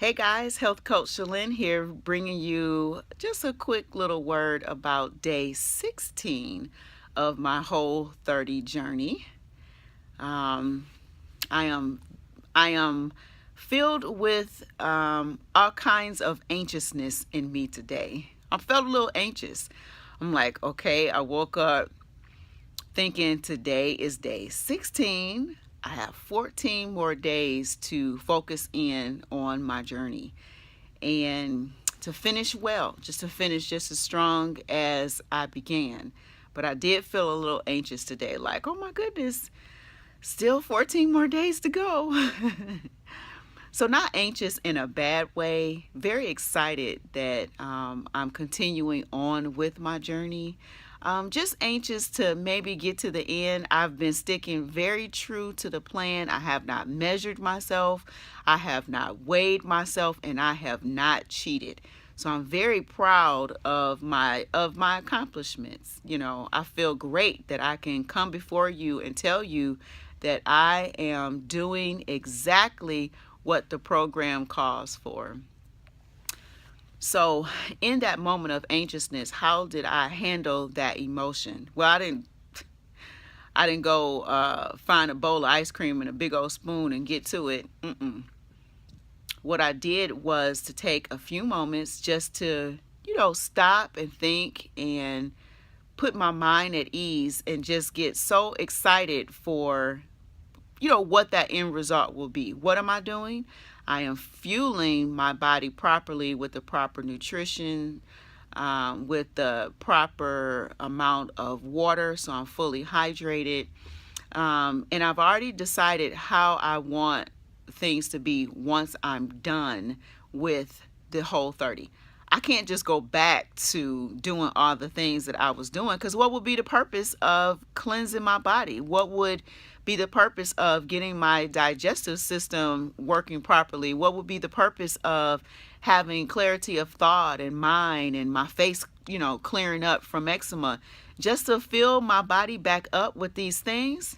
Hey guys, Health Coach Shalynne here, bringing you just a quick little word about day 16 of my Whole30 journey. Um, I am I am filled with all kinds of anxiousness in me today. I felt a little anxious. I'm like, okay, I woke up thinking today is day 16. I have 14 more days to focus in on my journey and to finish well, just to finish just as strong as I began. But I did feel a little anxious today, like, oh my goodness, still 14 more days to go. So, not anxious in a bad way, very excited that I'm continuing on with my journey. Just anxious to maybe get to the end. I've been sticking very true to the plan. I have not measured myself, I have not weighed myself, and I have not cheated. So I'm very proud of my accomplishments. I feel great that I can come before you and tell you that I am doing exactly what the program calls for. So, in that moment of anxiousness, how did I handle that emotion? Well, I didn't go find a bowl of ice cream and a big old spoon and get to it. What I did was to take a few moments just to, stop and think and put my mind at ease and just get so excited for what that end result will be. What am I doing? I am fueling my body properly with the proper nutrition, with the proper amount of water, so I'm fully hydrated. And I've already decided how I want things to be once I'm done with the Whole30. I can't just go back to doing all the things that I was doing, because what would be the purpose of cleansing my body? What would be the purpose of getting my digestive system working properly? What would be the purpose of having clarity of thought and mind and my face, clearing up from eczema? Just to fill my body back up with these things?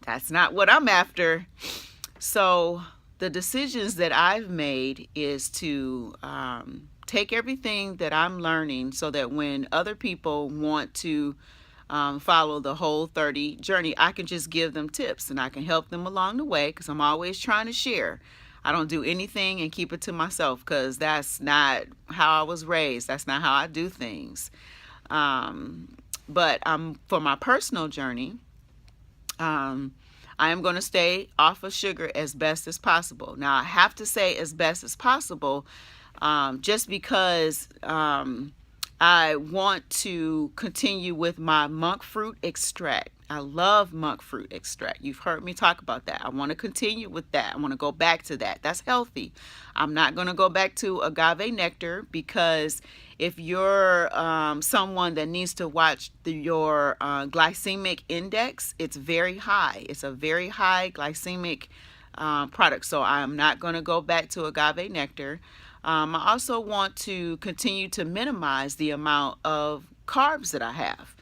That's not what I'm after. So the decisions that I've made is to take everything that I'm learning so that when other people want to follow the Whole30 journey, I can just give them tips and I can help them along the way, because I'm always trying to share. I don't do anything and keep it to myself, because that's not how I was raised. That's not how I do things. But for my personal journey, I am going to stay off of sugar as best as possible. Now, I have to say as best as possible, just because I want to continue with my monk fruit extract. I love monk fruit extract. You've heard me talk about that. I want to continue with that. I want to go back to that. That's healthy. I'm not going to go back to agave nectar, because if you're someone that needs to watch your glycemic index, it's very high. It's a very high glycemic product. So I'm not going to go back to agave nectar. I also want to continue to minimize the amount of carbs that I have.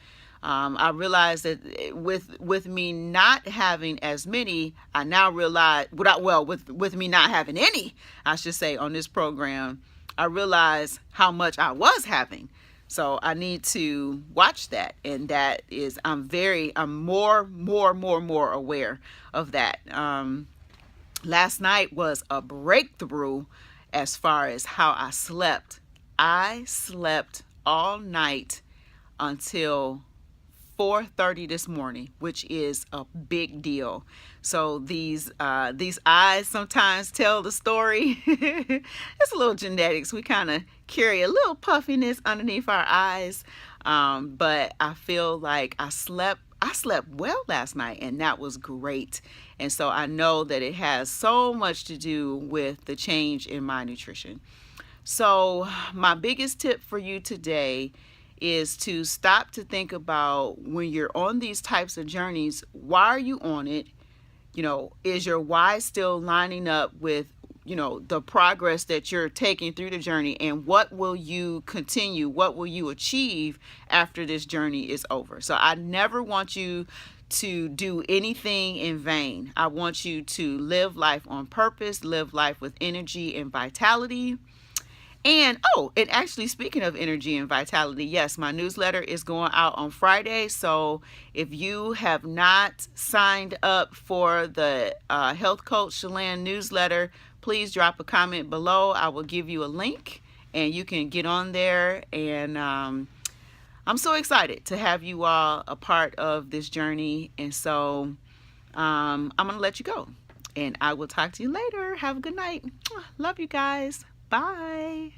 I realize that with me not having as many, I now realize, with me not having any, I should say, on this program, I realize how much I was having. So I need to watch that, and that is, I'm more aware of that. Last night was a breakthrough as far as how I slept. I slept all night until 4:30 this morning, which is a big deal. So these eyes sometimes tell the story. It's a little genetics. We kind of carry a little puffiness underneath our eyes, but I feel like I slept well last night, and that was great. And so I know that it has so much to do with the change in my nutrition. So my biggest tip for you today is to stop to think about, when you're on these types of journeys, why are you on it? Is your why still lining up with, the progress that you're taking through the journey, and what will you continue? What will you achieve after this journey is over? So I never want you to do anything in vain. I want you to live life on purpose, live life with energy and vitality. And oh, and actually, speaking of energy and vitality, yes, my newsletter is going out on Friday. So if you have not signed up for the Health Coach Shalynne newsletter, please drop a comment below. I will give you a link and you can get on there. And I'm so excited to have you all a part of this journey. And so I'm going to let you go. And I will talk to you later. Have a good night. Love you guys. Bye.